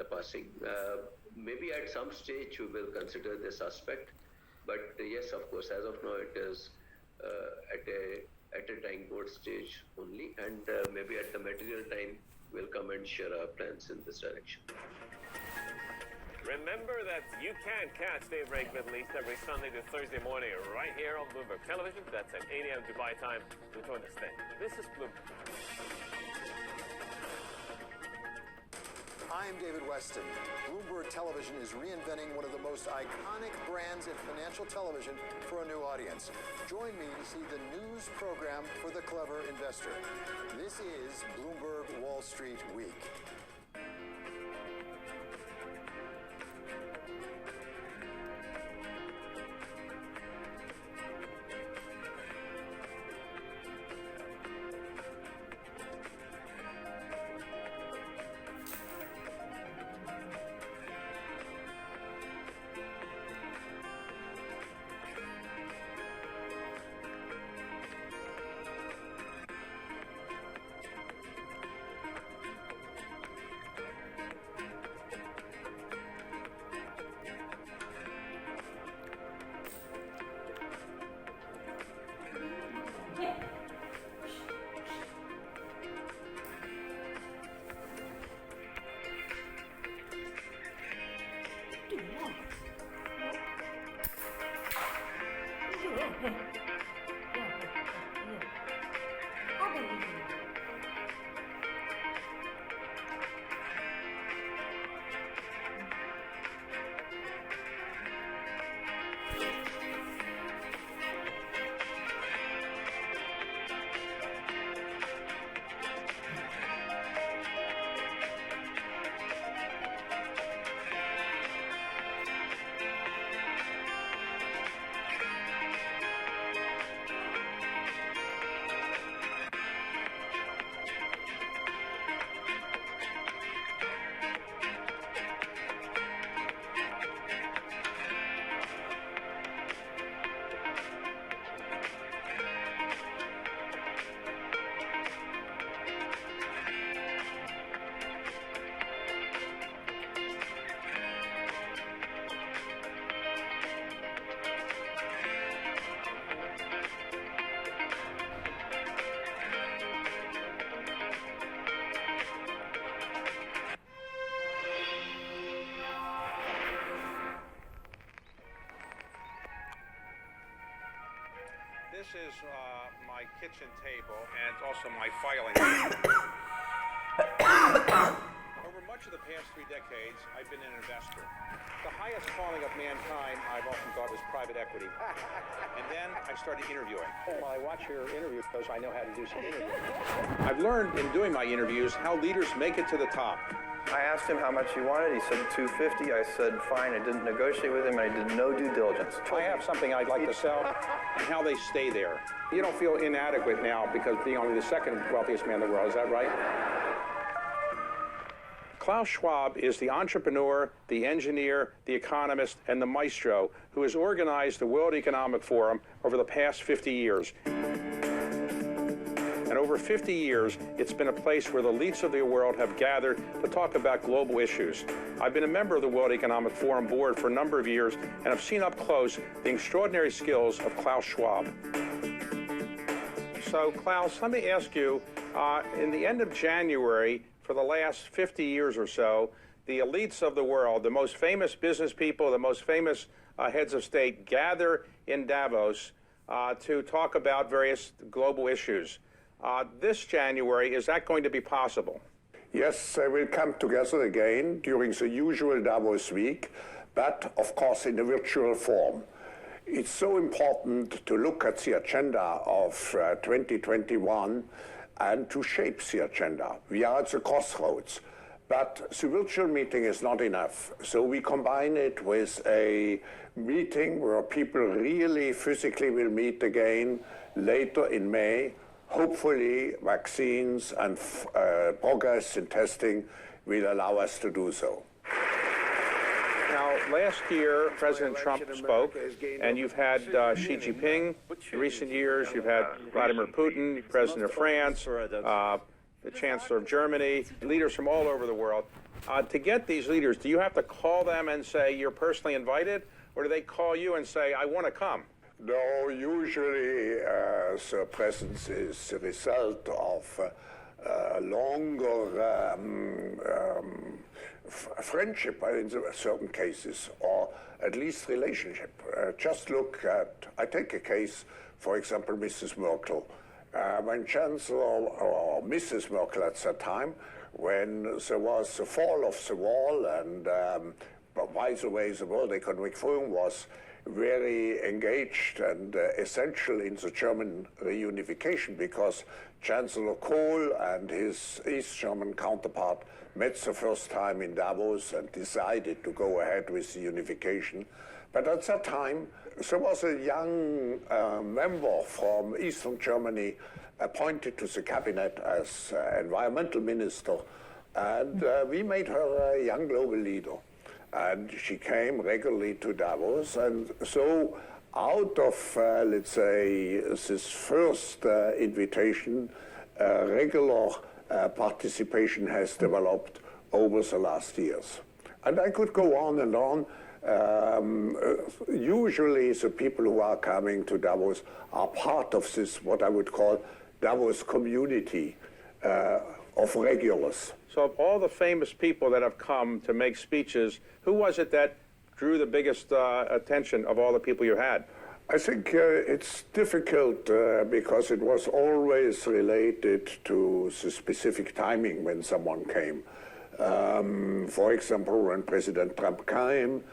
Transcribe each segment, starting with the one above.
the passing. Maybe at some stage we will consider this aspect, but yes, of course, as of now it is at a drawing board stage only, and maybe at the material time we'll come and share our plans in this direction. Remember that you can catch Daybreak Middle East every Sunday to Thursday morning right here on Bloomberg Television. That's at 8 a.m. Dubai time. We'll join us then. This is Bloomberg. I'm David Weston. Bloomberg Television is reinventing one of the most iconic brands in financial television for a new audience. Join me to see the news program for the clever investor. This is Bloomberg Wall Street Week. This is my kitchen table and also my filing. Over much of the past 3 decades, I've been an investor. The highest calling of mankind, I've often thought, was private equity. And then I started interviewing. Well, I watch your interviews because I know how to do some interviews. I've learned in doing my interviews how leaders make it to the top. I asked him how much he wanted. He said $250. I said fine. I didn't negotiate with him, and I did no due diligence. I have something I'd like to sell, and how they stay there. You don't feel inadequate now because being only the second wealthiest man in the world. Is that right? Klaus Schwab is the entrepreneur, the engineer, the economist, and the maestro who has organized the World Economic Forum over the past 50 years. And over 50 years, it's been a place where the elites of the world have gathered to talk about global issues. I've been a member of the World Economic Forum board for a number of years, and I've seen up close the extraordinary skills of Klaus Schwab. So, Klaus, let me ask you, in the end of January, for the last 50 years or so, the elites of the world, the most famous business people, the most famous heads of state, gather in Davos to talk about various global issues. This January, is that going to be possible? Yes, they will come together again during the usual Davos week, but of course in a virtual form. It's so important to look at the agenda of 2021 and to shape the agenda. We are at the crossroads, but the virtual meeting is not enough. So we combine it with a meeting where people really physically will meet again later in May. Hopefully, vaccines and progress in testing will allow us to do so. Now, last year, President Trump spoke, and you've had Xi Jinping in recent years. You've had Vladimir Putin, President of France, the Chancellor of Germany, leaders from all over the world. To get these leaders, do you have to call them and say you're personally invited, or do they call you and say, I want to come? No, usually the presence is a result of longer friendship in certain cases, or at least relationship. Just look at, I take a case, for example, Mrs. Merkel. When Chancellor, or Mrs. Merkel at that time, when there was the fall of the wall, and by the way, the World Economic Forum was very engaged and essential in the German reunification, because Chancellor Kohl and his East German counterpart met the first time in Davos and decided to go ahead with the unification. But at that time, there was a young member from Eastern Germany appointed to the cabinet as environmental minister, and we made her a young global leader. And she came regularly to Davos, and so out of, let's say, this first invitation, regular participation has developed over the last years. And I could go on and on. Usually the people who are coming to Davos are part of this, what I would call Davos community of regulars. So of all the famous people that have come to make speeches, who was it that drew the biggest attention of all the people you had? I think it's difficult because it was always related to the specific timing when someone came. For example, when President Trump came,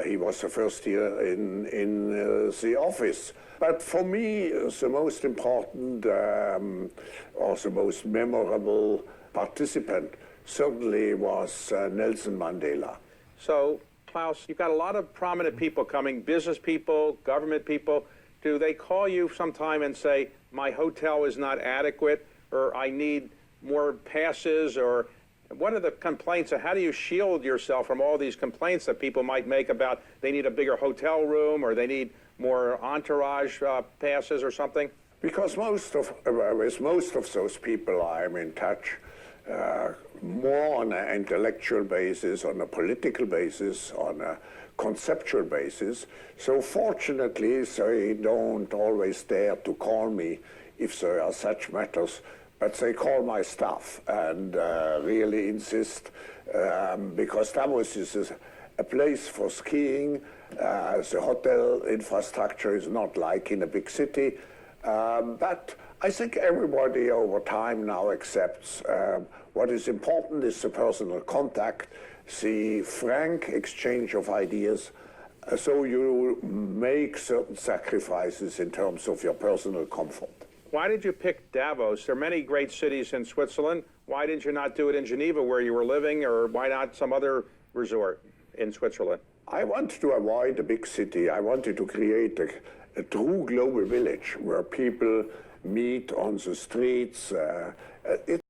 he was the first year in the office. But for me, the most important or the most memorable participant certainly was Nelson Mandela. So, Klaus, you've got a lot of prominent people coming, business people, government people. Do they call you sometime and say, my hotel is not adequate, or I need more passes, or what are the complaints, and how do you shield yourself from all these complaints that people might make about they need a bigger hotel room, or they need more entourage passes or something? Because with most of those people I'm in touch more on an intellectual basis, on a political basis, on a conceptual basis. So fortunately, they don't always dare to call me if there are such matters, but they call my staff and really insist, because Davos is a place for skiing. The hotel infrastructure is not like in a big city, but I think everybody over time now accepts what is important is the personal contact, the frank exchange of ideas, so you make certain sacrifices in terms of your personal comfort. Why did you pick Davos? There are many great cities in Switzerland. Why did you not do it in Geneva where you were living, or why not some other resort in Switzerland? I wanted to avoid a big city. I wanted to create a true global village where people meet on the streets.